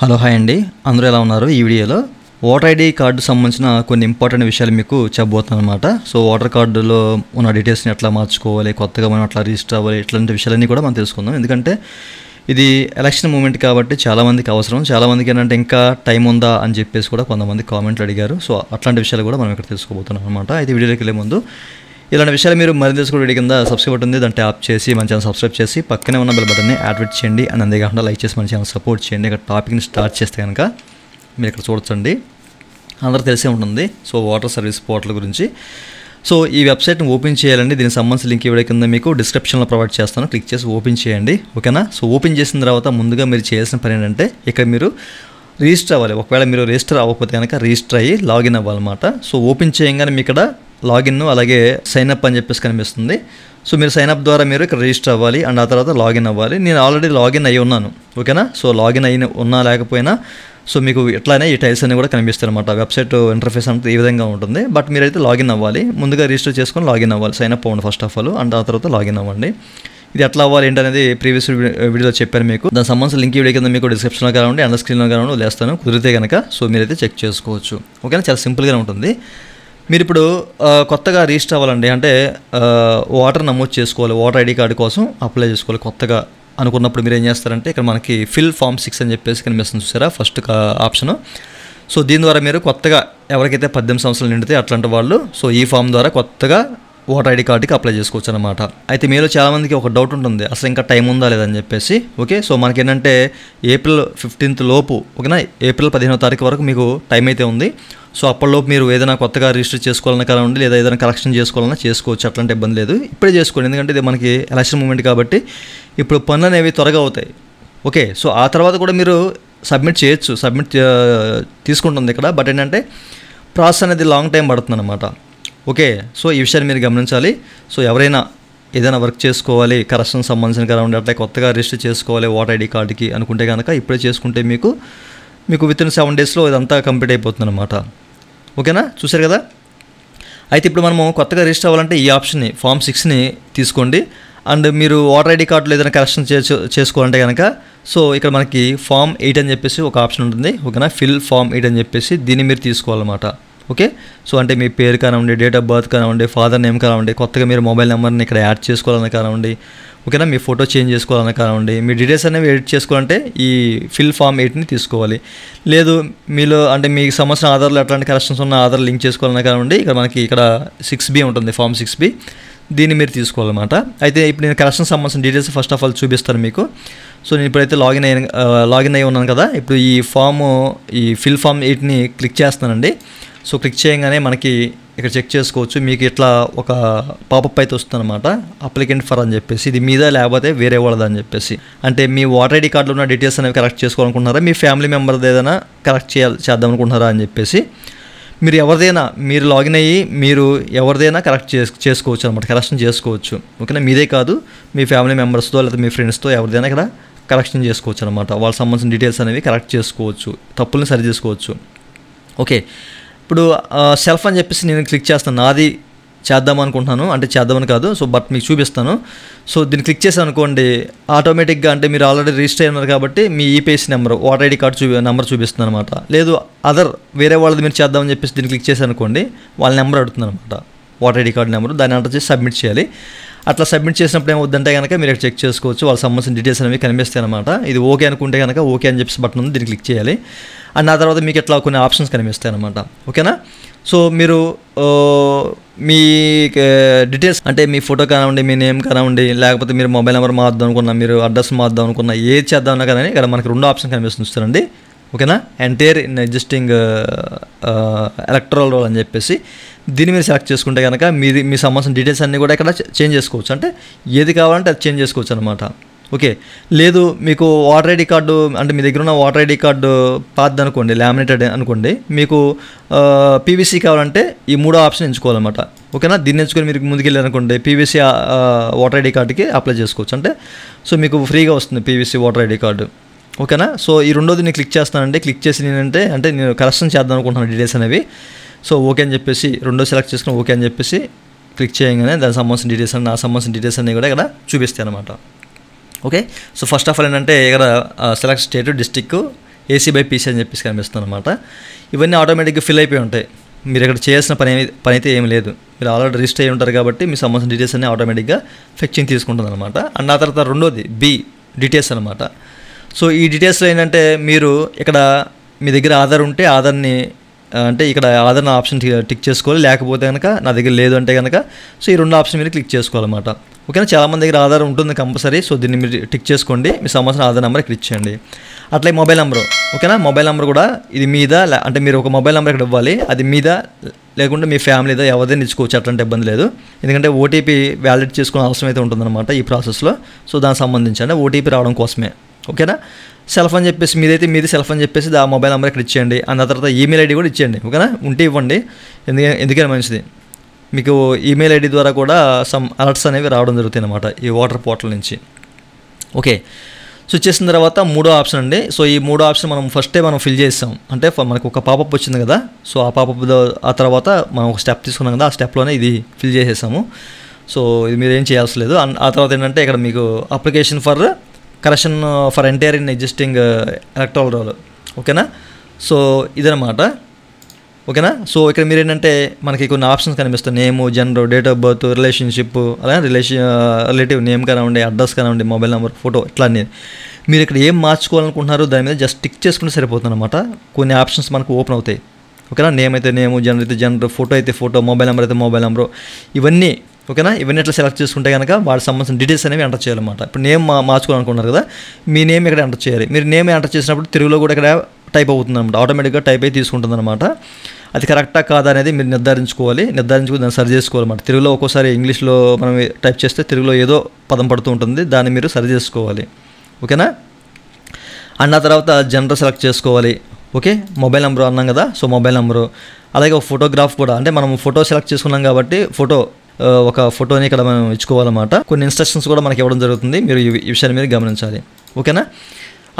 Hello hi అండి, అందరూ ఎలా ఉన్నారు? ఈ వీడియోలో ఓటర్ ఐడి కార్డు సంబంధించిన కొన్ని ఇంపార్టెంట్ విషయాలు మీకు చెప్పబోతున్నాను అనమాట. సో ఓటర్ కార్డులో ఉన్న డీటెయిల్స్ని ఎట్లా మార్చుకోవాలి, కొత్తగా మనం అట్లా రిజిస్టర్ అవ్వాలి, ఇట్లాంటి విషయాలన్నీ కూడా మనం తెలుసుకుందాం. ఎందుకంటే ఇది ఎలక్షన్ మూమెంట్ కాబట్టి చాలామందికి అవసరం. చాలామందికి ఏంటంటే ఇంకా టైం ఉందా అని చెప్పేసి కూడా కొంతమంది కామెంట్లు అడిగారు. సో అట్లాంటి విషయాలు కూడా మనం ఇక్కడ తెలుసుకోబోతున్నాం అనమాట. అయితే వీడియోలోకి వెళ్ళే ముందు ఇలాంటి విషయాలు మీరు మరింత తెలుసుకోవడం వీడియో కింద సబ్స్క్రైబ్ ఉంటుంది, దాన్ని ట్యాప్ చేసి మన ఛానల్ సబ్స్క్రైబ్ చేసి పక్కనే ఉన్న బెల్ బటన్ని యాక్టివేట్ చేయండి. అని అంతేకాకుండా లైక్ చేసి మన ఛానల్ సపోర్ట్ చేయండి. ఇక్కడ టాపిక్ని స్టార్ట్ చేస్తే కనుక మీరు ఇక్కడ చూడొచ్చండి, అందరూ తెలిసే ఉంటుంది. సో వాటర్ సర్వీస్ పోర్టల్ గురించి. సో ఈ వెబ్సైట్ని ఓపెన్ చేయాలండి. దీనికి సంబంధించిన లింక్ వీడియో కింద మీకు డిస్క్రిప్షన్లో ప్రొవైడ్ చేస్తాను, క్లిక్ చేసి ఓపెన్ చేయండి. ఓకేనా? సో ఓపెన్ చేసిన తర్వాత ముందుగా మీరు చేయాల్సిన పని ఏంటంటే ఇక్కడ మీరు రిజిస్టర్ అవ్వాలి. ఒకవేళ మీరు రిజిస్టర్ అవ్వకపోతే కనుక రిజిస్టర్ అయ్యి లాగిన్ అవ్వాలన్నమాట. సో ఓపెన్ చేయగానే మీ ఇక్కడ లాగిన్ అలాగే సైన్అప్ అని చెప్పేసి కనిపిస్తుంది. సో మీరు సైన్అప్ ద్వారా మీరు ఇక్కడ రిజిస్టర్ అవ్వాలి అండ్ ఆ తర్వాత లాగిన్ అవ్వాలి. నేను ఆల్రెడీ లాగిన్ అయ్యి ఉన్నాను. ఓకేనా? సో లాగిన్ అయిన ఉన్నా లేకపోయినా సో మీకు ఇట్లానే ఈ టైల్స్ అన్నీ కూడా కనిపిస్తాయి అనమాట. వెబ్సైట్ ఇంటర్ఫేస్ అంతా ఈ విధంగా ఉంటుంది. బట్ మీరైతే లాగిన్ అవ్వాలి, ముందుగా రిజిస్టర్ చేసుకొని లాగిన్ అవ్వాలి. సైన్అప్ అవ్వండి ఫస్ట్ ఆఫ్ ఆల్ అండ్ ఆ తర్వాత లాగిన్ అవ్వండి. ఇది ఎట్లా అవ్వాలి ఏంటనేది ప్రీవియస్ వీడియోలో చెప్పాను మీకు. దానికి సంబంధించిన లింక్ వీడియో కింద మీకు డిస్క్రిప్షన్లో కానివ్వండి అండర్ స్క్రీన్లో కానివ్వండి వదిలేస్తాను, కుదిరితే కనుక. సో మీరైతే చెక్ చేసుకోవచ్చు. ఓకేనా? చాలా సింపుల్గానే ఉంటుంది. మీరు ఇప్పుడు కొత్తగా రిజిస్టర్ అవ్వాలండి, అంటే ఓటర్ నమోదు చేసుకోవాలి, ఓటర్ ఐడి కార్డు కోసం అప్లై చేసుకోవాలి కొత్తగా అనుకున్నప్పుడు మీరు ఏం చేస్తారంటే ఇక్కడ మనకి ఫిల్ ఫామ్ 6 అని చెప్పేసి కనిపిస్తుంది చూసారా, ఫస్ట్ ఆప్షను. సో దీని ద్వారా మీరు కొత్తగా ఎవరికైతే 18 సంవత్సరాలు నిండితే అట్లాంటి వాళ్ళు సో ఈ ఫామ్ ద్వారా కొత్తగా ఓటర్ ఐడి కార్డుకి అప్లై చేసుకోవచ్చు అనమాట. అయితే మీలో చాలామందికి ఒక డౌట్ ఉంటుంది, అసలు ఇంకా టైం ఉందా లేదని చెప్పేసి. ఓకే, సో మనకేంటంటే ఏప్రిల్ 15 లోపు, ఓకేనా, ఏప్రిల్ 15వ తారీఖు వరకు మీకు టైం అయితే ఉంది. సో అప్పటిలోపు మీరు ఏదైనా కొత్తగా రిజిస్టర్ చేసుకోవాలన్నా కానివ్వండి లేదా ఏదైనా కరెక్షన్ చేసుకోవాలన్నా చేసుకోవచ్చు, అట్లాంటి ఇబ్బంది లేదు. ఇప్పుడే చేసుకోండి, ఎందుకంటే ఇది మనకి ఎలక్షన్ మూమెంట్ కాబట్టి ఇప్పుడు పనులు అనేవి త్వరగా అవుతాయి. ఓకే, సో ఆ తర్వాత కూడా మీరు సబ్మిట్ చేయొచ్చు, సబ్మిట్ తీసుకుంటుంది ఇక్కడ. బట్ ఏంటంటే ప్రాసెస్ అనేది లాంగ్ టైం పడుతుంది అనమాట. ఓకే, సో ఈ విషయాన్ని మీరు గమనించాలి. సో ఎవరైనా ఏదైనా వర్క్ చేసుకోవాలి, కరెక్షన్ సంబంధించిన కానివ్వండి అట్లా కొత్తగా రిజిస్టర్ చేసుకోవాలి ఓటర్ ఐడి కార్డుకి అనుకుంటే కనుక ఇప్పుడే చేసుకుంటే మీకు వితిన్ 7 డేస్లో ఇదంతా కంప్లీట్ అయిపోతుంది అనమాట. ఓకేనా? చూసారు కదా. అయితే ఇప్పుడు మనము కొత్తగా రిజిస్టర్ అవ్వాలంటే ఈ ఆప్షన్ని ఫామ్ 6ని తీసుకోండి. అండ్ మీరు ఓటర్ ఐడి కార్డులో ఏదైనా కరెక్షన్ చేసుకోవాలంటే కనుక సో ఇక్కడ మనకి ఫామ్ 8 అని చెప్పేసి ఒక ఆప్షన్ ఉంటుంది. ఓకేనా? ఫిల్ ఫామ్ 8 అని చెప్పేసి దీన్ని మీరు తీసుకోవాలన్నమాట. ఓకే, సో అంటే మీ పేరు కానివ్వండి, డేట్ ఆఫ్ బర్త్ కానివ్వండి, ఫాదర్ నేమ్ కానివ్వండి, కొత్తగా మీరు మొబైల్ నెంబర్ని ఇక్కడ యాడ్ చేసుకోవాలని కానివ్వండి, ఓకేనా, మీ ఫోటో చేంజ్ చేసుకోవాలని కానివ్వండి, మీ డీటెయిల్స్ అనేవి ఎడిట్ చేసుకోవాలంటే ఈ ఫిల్ ఫామ్ 8ని తీసుకోవాలి. లేదు మీలో అంటే మీకు సంబంధించిన ఆధార్లో ఎట్లాంటి కరెక్షన్స్ ఉన్న ఆధార్ లింక్ చేసుకోవాలని కానివ్వండి ఇక్కడ 6B ఉంటుంది, ఫామ్ 6B, దీన్ని మీరు తీసుకోవాలన్నమాట. అయితే ఇప్పుడు నేను కరెక్షన్ సంబంధించిన డీటెయిల్స్ ఫస్ట్ ఆఫ్ ఆల్ చూపిస్తాను మీకు. సో నేను ఇప్పుడైతే లాగిన్ అయ్యి ఉన్నాను కదా, ఇప్పుడు ఈ ఫిల్ ఫామ్ 8ని క్లిక్ చేస్తానండి. సో క్లిక్ చేయగానే మనకి ఇక్కడ చెక్ చేసుకోవచ్చు, మీకు ఇట్లా ఒక పాపప్ అయితే వస్తుంది అనమాట, అప్లికెంట్ ఫర్ అని చెప్పేసి. ఇది మీద లేకపోతే వేరే వాళ్ళది అని చెప్పేసి. అంటే మీ ఓటర్ ఐడి కార్డులో ఉన్న డీటెయిల్స్ అనేవి కరెక్ట్ చేసుకోవాలనుకుంటున్నారా, మీ ఫ్యామిలీ మెంబర్ది ఏదైనా కరెక్ట్ చేద్దాం అనుకుంటున్నారా అని చెప్పేసి. మీరు లాగిన్ అయ్యి మీరు ఎవరిదైనా కరెక్ట్ చేసుకోవచ్చు అనమాట, కరెక్షన్ చేసుకోవచ్చు. ఓకేనా? మీదే కాదు, మీ ఫ్యామిలీ మెంబర్స్తో లేదా మీ ఫ్రెండ్స్తో ఎవరిదైనా ఇక్కడ కరెక్షన్ చేసుకోవచ్చు అనమాట. వాళ్ళకి సంబంధించిన డీటెయిల్స్ అనేవి కరెక్ట్ చేసుకోవచ్చు, తప్పుల్ని సరి చేసుకోవచ్చు. ఓకే, ఇప్పుడు సెల్ఫ్ అని చెప్పేసి నేను క్లిక్ చేస్తాను, నాది చేద్దాం అనుకుంటున్నాను, అంటే చేద్దామని కాదు, సో బట్ మీకు చూపిస్తాను. సో దీన్ని క్లిక్ చేసాను అనుకోండి, ఆటోమేటిక్గా అంటే మీరు ఆల్రెడీ రిజిస్టర్ అయినారు కాబట్టి మీ EPS number voter ID card number చూపిస్తుంది అనమాట. లేదు వేరే వాళ్ళది మీరు చేద్దామని చెప్పేసి దీన్ని క్లిక్ చేశాను అనుకోండి, వాళ్ళ నెంబర్ అడుగుతుంది అనమాట, ఓటర్ ఐడి కార్డు నెంబర్. దాన్ని ఎంటర్ చేసి సబ్మిట్ చేయాలి. అట్లా సబ్మిట్ చేసినప్పుడు ఏమవుద్దంటే కనుక మీరు ఇక్కడ చెక్ చేసుకోవచ్చు, వాళ్ళకి సంబంధించిన డీటెయిల్స్ అనేవి కనిపిస్తాయి అనమాట. ఇది ఓకే అనుకుంటే కనుక ఓకే అని చెప్పేసి బటన్ ఉంది, దీన్ని క్లిక్ చేయాలి. అండ్ ఆ తర్వాత మీకు ఇట్లా కొన్ని ఆప్షన్స్ కనిపిస్తాయి అనమాట. ఓకేనా? సో మీరు మీ డీటెయిల్స్ అంటే మీ ఫోటో కానివ్వండి, మీ నేమ్ కానివ్వండి, లేకపోతే మీరు మొబైల్ నెంబర్ మార్దాం అనుకున్నా, మీరు అడ్రస్ మార్దాం అనుకున్నా, ఏది చేద్దామన్నా కానీ ఇక్కడ మనకి 2 ఆప్షన్ కనిపిస్తుంది చూస్తారండి. ఓకేనా? Entire in existing electoral roll అని చెప్పేసి దీన్ని మీరు సెలెక్ట్ చేసుకుంటే కనుక మీ సంబంధించిన డీటెయిల్స్ అన్నీ కూడా ఇక్కడ చేంజ్ చేసుకోవచ్చు, అంటే ఏది కావాలంటే అది చేంజ్ చేసుకోవచ్చు అనమాట. ఓకే, లేదు మీకు ఓటర్ ఐడి కార్డు అంటే మీ దగ్గర ఉన్న ఓటర్ ఐడి కార్డు పాత్ అనుకోండి, లామినేటెడ్ అనుకోండి, మీకు పీవీసీ కావాలంటే ఈ 3వ ఆప్షన్ ఎంచుకోవాలన్నమాట. ఓకేనా? దీన్ని ఎంచుకొని మీరు ముందుకెళ్ళారనుకోండి, పీవీసీ ఓటర్ ఐడి కార్డుకి అప్లై చేసుకోవచ్చు, అంటే సో మీకు ఫ్రీగా వస్తుంది పీవీసీ ఓటర్ ఐడి కార్డు. ఓకేనా? సో ఈ రెండోది నేను క్లిక్ చేస్తానండి. క్లిక్ చేసి అంటే నేను కరెక్షన్ చేద్దాం అనుకుంటున్నాను డీటెయిల్స్ అనేవి. సో ఓకే అని చెప్పేసి రెండో సెలెక్ట్ చేసుకుని ఓకే అని చెప్పేసి క్లిక్ చేయగానే దానికి సంబంధించిన డీటెయిల్స్ నా సంబంధించిన డీటెయిల్స్ అన్నీ కూడా ఇక్కడ చూపిస్తాయి అనమాట. Okay, so first of all ఏంటంటే ఇక్కడ సెలెక్ట్ స్టేట్, డిస్టిక్, AC/PC అని చెప్పేసి కనిపిస్తుంది అనమాట. ఇవన్నీ ఆటోమేటిక్గా ఫిల్ అయిపోయి ఉంటాయి. మీరు ఇక్కడ చేయాల్సిన పని అయితే ఏమి లేదు. మీరు ఆల్రెడీ రిజిస్టర్ అయ్యి ఉంటారు కాబట్టి మీ సంబంధించిన డీటెయిల్స్ అన్నీ ఆటోమేటిక్గా ఫెచ్చింగ్ తీసుకుంటుంది అనమాట. అండ్ ఆ తర్వాత రెండోది B డీటెయిల్స్ అనమాట. సో ఈ డీటెయిల్స్లో ఏంటంటే మీరు ఇక్కడ మీ దగ్గర ఆధార్ ఉంటే ఆధార్ని అంటే ఇక్కడ ఆధార్ ఆప్షన్ టిక్ చేసుకోవాలి, లేకపోతే కనుక నా దగ్గర లేదు అంటే కనుక సో ఈ 2 ఆప్షన్ మీరు క్లిక్ చేసుకోవాలన్నమాట. ఓకేనా, చాలామంది దగ్గర ఆధార్ ఉంటుంది కంపల్సరీ. సో దీన్ని మీరు టిక్ చేసుకోండి, మీ సంబంధించిన ఆధార్ నెంబర్ క్లిక్ చేయండి. అట్లే మొబైల్ నెంబరు, ఓకేనా, మొబైల్ నెంబర్ కూడా ఇది మీద అంటే మీరు ఒక మొబైల్ నెంబర్ ఇక్కడ ఇవ్వాలి, అది మీద లేకుంటే మీ ఫ్యామిలీతో ఎవరిదైనా ఇచ్చుకోవచ్చు, అట్లాంటి ఇబ్బంది లేదు. ఎందుకంటే OTP వ్యాలిడ్ చేసుకునే అవసరం అయితే ఉంటుందన్నమాట ఈ ప్రాసెస్లో. సో దానికి సంబంధించి అంటే OTP రావడం కోసమే. ఓకేనా, సెల్ఫ్ అని చెప్పేసి మీదైతే మీది సెల్ఫ్ అని చెప్పేసి ఆ మొబైల్ నెంబర్ ఇక్కడ ఇచ్చేయండి. అండ్ ఆ తర్వాత ఈమెయిల్ ID కూడా ఇచ్చేయండి. ఓకేనా, ఉంటే ఇవ్వండి, ఎందుకని మంచిది. మీకు ఈమెయిల్ ID ద్వారా కూడా సమ్ అలర్ట్స్ అనేవి రావడం జరుగుతాయి అన్నమాట ఈ వాటర్ పోర్టల్ నుంచి. ఓకే, సో చేసిన తర్వాత 3వ ఆప్షన్ అండి. సో ఈ 3వ ఆప్షన్ మనం ఫస్టే ఫిల్ చేసాం, అంటే మనకు ఒక పాపప్ వచ్చింది కదా. సో ఆ పాపప్ ఆ తర్వాత మనం ఒక స్టెప్ తీసుకున్నాం కదా, ఆ స్టెప్లోనే ఇది ఫిల్ చేసేసాము. సో ఇది మీరు ఏం చేయాల్సి లేదు. ఆ తర్వాత ఏంటంటే ఇక్కడ మీకు application for correction for entire in existing electoral roll. ఓకేనా, సో ఇదనమాట. ఓకేనా, సో ఇక్కడ మీరు ఏంటంటే మనకి కొన్ని ఆప్షన్స్ కనిపిస్తాయి, name, gender, date of birth, relationship, అలాగే రిలేటివ్ నేమ్ కానివ్వండి, అడ్రస్ కానివ్వండి, మొబైల్ నెంబర్, ఫోటో, ఇట్లా అన్నీ మీరు ఇక్కడ ఏం మార్చుకోవాలనుకుంటున్నారో దాని మీద జస్ట్ టిక్ చేసుకుంటే సరిపోతుంది అనమాట. కొన్ని ఆప్షన్స్ మనకు ఓపెన్ అవుతాయి. ఓకేనా, నేమ్ అయితే నేము, జెండర్ అయితే జెండర్, ఫోటో అయితే ఫోటో, మొబైల్ నెంబర్ అయితే మొబైల్ నెంబరు, ఇవన్నీ. ఓకేనా, ఇవన్నీ ఇట్లా సెలెక్ట్ చేసుకుంటే కనుక వాటికి సంబంధించిన డీటెయిల్స్ అనేవి ఎంటర్ చేయాలన్నమాట. ఇప్పుడు నేమ్ మార్చుకోవాలనుకుంటున్నారు కదా, మీ నేమ్ ఇక్కడ ఎంటర్ చేయాలి. మీరు నేమ్ ఎంటర్ చేసినప్పుడు తెలుగులో కూడా ఇక్కడ టైప్ అవుతుంది అనమాట, ఆటోమేటిక్గా టైప్ అయి తీసుకుంటుంది అనమాట. అది కరెక్టా కాదా అనేది మీరు నిర్ధారించుకుని దాన్ని సరి చేసుకోవాలన్నమాట. తెలుగులో ఒక్కోసారి ఇంగ్లీష్లో మనం టైప్ చేస్తే తెలుగులో ఏదో పదం పడుతూ ఉంటుంది, దాన్ని మీరు సరి చేసుకోవాలి. ఓకేనా, అండ్ ఆ తర్వాత జెండర్ సెలెక్ట్ చేసుకోవాలి. ఓకే, మొబైల్ నెంబర్ అన్నాం కదా, సో మొబైల్ నెంబరు, అలాగే ఒక ఫోటోగ్రాఫ్ కూడా, అంటే మనం ఫోటో సెలెక్ట్ చేసుకున్నాం కాబట్టి ఒక ఫోటోని ఇక్కడ మనం ఇచ్చుకోవాలన్నమాట. కొన్ని ఇన్స్ట్రక్షన్స్ కూడా మనకి ఇవ్వడం జరుగుతుంది, మీరు ఈ విషయాన్ని మీరు గమనించాలి. ఓకేనా,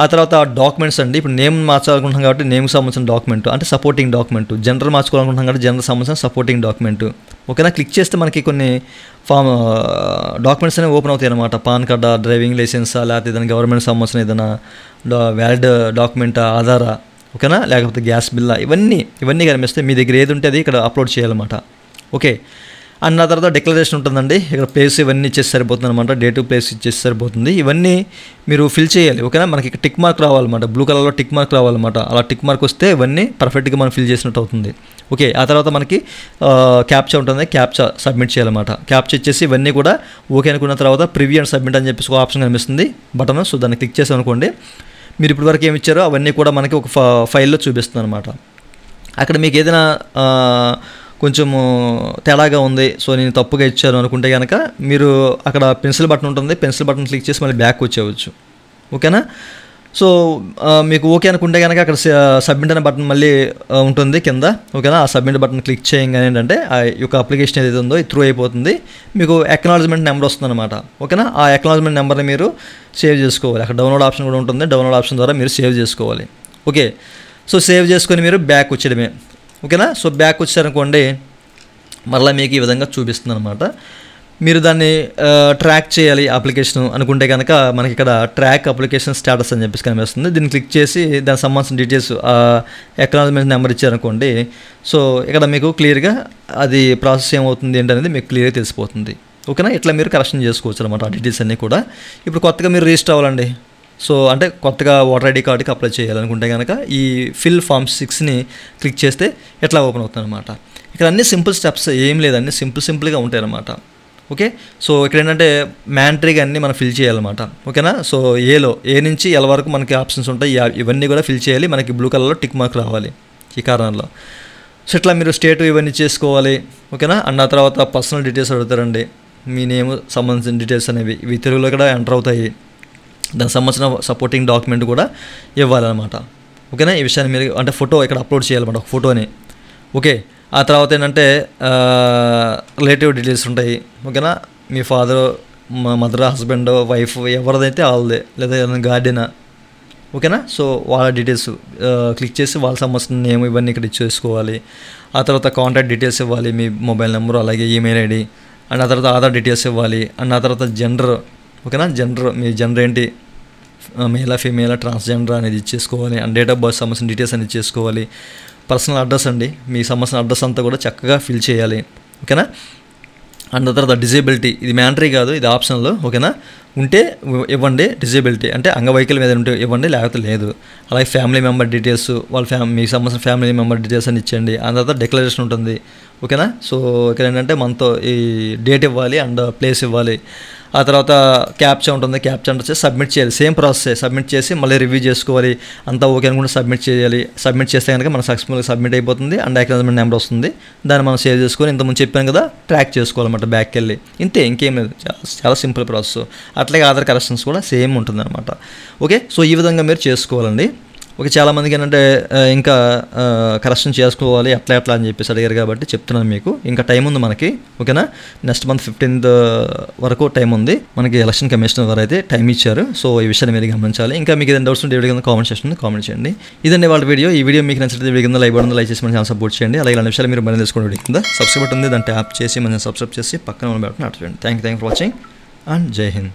ఆ తర్వాత డాక్యుమెంట్స్ అండి. ఇప్పుడు నేమ్ మార్చాలనుకుంటున్నాం కాబట్టి నేమ్కి సంబంధించిన డాక్యుమెంట్ అంటే సపోర్టింగ్ డాక్యుమెంట్, జెండర్ మార్చుకోవాలనుకుంటున్నాం కాబట్టి జెండర్ సంబంధించిన సపోర్టింగ్ డాక్యుమెంట్. ఓకేనా, క్లిక్ చేస్తే మనకి కొన్ని డాక్యుమెంట్స్ అనేవి ఓపెన్ అవుతాయి అనమాట. పాన్ కార్డా, డ్రైవింగ్ లైసెన్సా, లేకపోతే ఏదైనా గవర్నమెంట్ సంబంధించిన ఏదైనా వ్యాలిడ్ డాక్యుమెంటా, ఆధారా, ఓకేనా, లేకపోతే గ్యాస్ బిల్లా, ఇవన్నీ కనిపిస్తే మీ దగ్గర ఏది ఉంటే అది ఇక్కడ అప్లోడ్ చేయాలన్నమాట. ఓకే, అండ్ ఆ తర్వాత డిక్లరేషన్ ఉంటుందండి. ఇక్కడ ప్లేస్ ఇవన్నీ ఇచ్చేసి సరిపోతుంది అనమాట, డేట్ ప్లేస్ ఇచ్చేసి సరిపోతుంది. ఇవన్నీ మీరు ఫిల్ చేయాలి. ఓకేనా, మనకి ఇక్కడ టిక్ మార్క్ రావాలన్నమాట, బ్లూ కలర్లో టిక్ మార్క్ రావాలన్నమాట. అలా టిక్ మార్క్ వస్తే ఇవన్నీ పర్ఫెక్ట్గా మనం ఫిల్ చేసినట్టు అవుతుంది. ఓకే, ఆ తర్వాత మనకి క్యాప్చా ఉంటుంది, క్యాప్చా సబ్మిట్ చేయాలన్నమాట. క్యాప్చా ఇచ్చేసి ఇవన్నీ కూడా ఓకే అనుకున్న తర్వాత ప్రివ్యూ అండ్ సబ్మిట్ అని చెప్పేసి ఒక ఆప్షన్ కనిపిస్తుంది బటన్. సో దాన్ని క్లిక్ చేసాం అనుకోండి, మీరు ఇప్పటివరకు ఏమి ఇచ్చారో అవన్నీ కూడా మనకి ఒక ఫైల్లో చూపిస్తుంది అనమాట. అక్కడ మీకు ఏదైనా కొంచెము తేడాగా ఉంది, సో నేను తప్పుగా ఇచ్చాను అనుకుంటే కనుక మీరు అక్కడ పెన్సిల్ బటన్ ఉంటుంది, పెన్సిల్ బటన్ క్లిక్ చేసి మళ్ళీ బ్యాక్ వచ్చేవచ్చు. ఓకేనా, సో మీకు ఓకే అనుకుంటే కనుక అక్కడ సబ్మిట్ అనే బటన్ మళ్ళీ ఉంటుంది కింద. ఓకేనా, ఆ సబ్మిట్ బటన్ క్లిక్ చేయగానే ఏంటంటే ఆ యొక్క అప్లికేషన్ ఏదైతే ఉందో ఇది త్రూ అయిపోతుంది, మీకు అక్నాలజ్మెంట్ నెంబర్ వస్తుంది అనమాట. ఓకేనా, ఆ అక్నాలజ్మెంట్ నెంబర్ని మీరు సేవ్ చేసుకోవాలి. అక్కడ డౌన్లోడ్ ఆప్షన్ కూడా ఉంటుంది, డౌన్లోడ్ ఆప్షన్ ద్వారా మీరు సేవ్ చేసుకోవాలి. ఓకే, సో సేవ్ చేసుకొని మీరు బ్యాక్ వచ్చేయడమే. ఓకేనా, సో బ్యాక్ వచ్చారనుకోండి మరలా మీకు ఈ విధంగా చూపిస్తుంది అనమాట. మీరు దాన్ని ట్రాక్ చేయాలి అప్లికేషన్ అనుకుంటే కనుక మనకి ఇక్కడ ట్రాక్ అప్లికేషన్ స్టేటస్ అని చెప్పేసి కనిపిస్తుంది. దీన్ని క్లిక్ చేసి దానికి సంబంధించిన డీటెయిల్స్ అక్నాలజ్మెంట్ నెంబర్ ఇచ్చారనుకోండి, సో ఇక్కడ మీకు క్లియర్గా అది ప్రాసెస్ ఏమవుతుంది ఏంటనేది మీకు క్లియర్గా తెలిసిపోతుంది. ఓకేనా, ఇట్లా మీరు కరెక్షన్ చేసుకోవచ్చు అనమాట ఆ డీటెయిల్స్ అన్నీ కూడా. ఇప్పుడు కొత్తగా మీరు రిజిస్టర్ అవ్వాలండి, సో అంటే కొత్తగా ఓటర్ ID కార్డుకి అప్లై చేయాలనుకుంటే కనుక ఈ ఫిల్ ఫామ్ 6ని క్లిక్ చేస్తే ఎట్లా ఓపెన్ అవుతుంది అనమాట. ఇక్కడ అన్ని సింపుల్ స్టెప్స్ ఏం లేదండి, సింపుల్గా ఉంటాయి అన్నమాట. ఓకే, సో ఇక్కడ ఏంటంటే మ్యాండటరీగా అన్నీ మనం ఫిల్ చేయాలన్నమాట. ఓకేనా, సో ఏ నుంచి ఎల్ వరకు మనకి ఆప్షన్స్ ఉంటాయి, ఇవన్నీ కూడా ఫిల్ చేయాలి. మనకి బ్లూ కలర్లో టిక్ మార్క్ రావాలి ఈ కార్నర్లో. సో ఇట్లా మీరు స్టేట్ ఇవన్నీ చేసుకోవాలి. ఓకేనా, అండ్ ఆ తర్వాత పర్సనల్ డీటెయిల్స్ అడుగుతారండి, మీ నేమ్ సంబంధించిన డీటెయిల్స్ అనేవి ఇవి తెలుగులో కూడా ఎంటర్ అవుతాయి. దానికి సంబంధించిన సపోర్టింగ్ డాక్యుమెంట్ కూడా ఇవ్వాలన్నమాట. ఓకేనా, ఈ విషయాన్ని మీరు అంటే ఫోటో ఇక్కడ అప్లోడ్ చేయాలన్నమాట, ఒక ఫోటోని. ఓకే, ఆ తర్వాత ఏంటంటే రిలేటివ్ డీటెయిల్స్ ఉంటాయి. ఓకేనా, మీ ఫాదర్, మదర్, హస్బెండ్, వైఫ్ ఎవరిదైతే వాళ్ళదే, లేదా గార్డెనా. ఓకేనా, సో వాళ్ళ డీటెయిల్స్ క్లిక్ చేసి వాళ్ళ సంబంధించిన నేమ్ ఇవన్నీ ఇక్కడ ఇచ్చేసుకోవాలి. ఆ తర్వాత కాంటాక్ట్ డీటెయిల్స్ ఇవ్వాలి, మీ మొబైల్ నెంబరు, అలాగే ఈమెయిల్ ID, అండ్ ఆ తర్వాత ఆధార్ డీటెయిల్స్ ఇవ్వాలి. అండ్ ఆ తర్వాత జెండర్. ఓకేనా, జెండర్, మీ జెండర్ ఏంటి, మేలా ఫీమేలా ట్రాన్స్జెండర్ అనేది ఇచ్చేసుకోవాలి, అండ్ డేట్ ఆఫ్ బర్త్ సంబంధించిన డీటెయిల్స్ అనేది చేసుకోవాలి. పర్సనల్ అడ్రస్ అండి, మీకు సంబంధించిన అడ్రస్ అంతా కూడా చక్కగా ఫిల్ చేయాలి. ఓకేనా. అండ్ తర్వాత డిజేబిలిటీ, ఇది మ్యాండటరీ కాదు, ఇది ఆప్షనల్. ఓకేనా. ఉంటే ఇవ్వండి, డిజేబిలిటీ అంటే అంగవైకల్యం ఏదైనా ఉంటే ఇవ్వండి, లేకపోతే లేదు. అలాగే ఫ్యామిలీ మెంబర్ డీటెయిల్స్, వాళ్ళ మీకు సంబంధించిన ఫ్యామిలీ మెంబర్ డీటెయిల్స్ అని ఇచ్చండి. ఆ తర్వాత డిక్లరేషన్ ఉంటుంది. ఓకేనా. సో ఇక్కడ ఏంటంటే మనతో ఈ డేట్ ఇవ్వాలి అండ్ ప్లేస్ ఇవ్వాలి. ఆ తర్వాత క్యాప్చా ఉంటుంది, క్యాప్చా అంటే సబ్మిట్ చేయాలి. సేమ్ ప్రాసెస్, సబ్మిట్ చేసి మళ్ళీ రివ్యూ చేసుకోవాలి. అంతా ఓకే అనుకుంటే సబ్మిట్ చేయాలి. సబ్మిట్ చేస్తే కనుక మన సక్సెస్ఫుల్గా సబ్మిట్ అయిపోతుంది అండ్ అక్నాలెడ్జ్మెంట్ నెంబర్ వస్తుంది. దాన్ని మనం సేవ్ చేసుకొని ఇంతకుముందు చెప్పాను కదా, ట్రాక్ చేసుకోవాలన్నమాట బ్యాక్కి వెళ్ళి. ఇంతే, ఇంకేం లేదు, చాలా సింపుల్ ప్రాసెస్. అట్లాగే ఆధార్ కరెక్షన్స్ కూడా సేమ్ ఉంటుంది అనమాట. ఓకే. సో ఈ విధంగా మీరు చేసుకోవాలండి. ఓకే. చాలామందికి ఏంటంటే ఇంకా కరెక్షన్ చేసుకోవాలి ఎట్లా అని చెప్పేసి అడిగారు కాబట్టి చెప్తున్నాను మీకు. ఇంకా టైం ఉంది మనకి. ఓకేనా. నెక్స్ట్ మంత్ 15th వరకు టైం ఉంది మనకి. ఎలక్షన్ కమిషన్ వారు అయితే టైం ఇచ్చారు. సో ఈ విషయాన్ని మీరు గమనించాలి. ఇంకా మీకు ఏదైనా డౌట్స్ ఉంటే వీడియో కింద కామెంట్ సెక్షన్ కామెంట్ చేయండి. ఇదండి వాళ్ళ వీడియో. ఈ వీడియో మీకు నచ్చితే వీడియో కింద లైక్ బటన్ లైక్ చేసి మన ఛానల్ సపోర్ట్ చేయండి. అలాగే ఇలాంటి విషయాలు మీరు మళ్ళీ తెలుసుకోండి. వీడియో కింద సబ్స్క్రైబ్ బటన్ ఉంది, దాన్ని ట్యాప్ చేసి మనం సబ్స్క్రైబ్ చేసి పక్కన ఉన్న బటన్ యాక్టివేట్ చేయండి. Thank you for watching and జై హింద్.